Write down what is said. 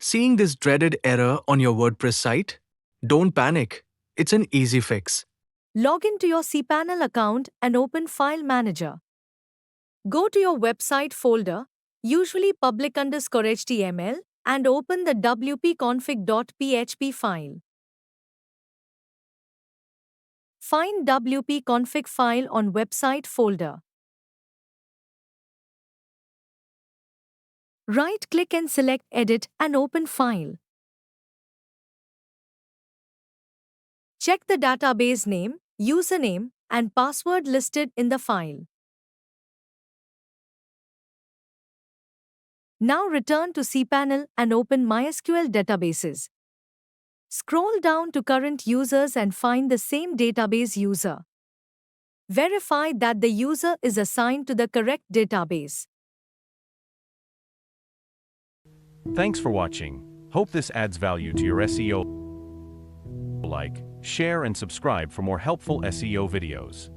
Seeing this dreaded error on your WordPress site? Don't panic. It's an easy fix. Log into your cPanel account and open File Manager. Go to your website folder, usually public_html, and open the wp-config.php file. Find wp-config file on website folder. Right-click and select Edit and open File. Check the database name, username, and password listed in the file. Now return to cPanel and open MySQL databases. Scroll down to current users and find the same database user. Verify that the user is assigned to the correct database. Thanks for watching. Hope this adds value to your SEO. Like, share and subscribe for more helpful SEO videos.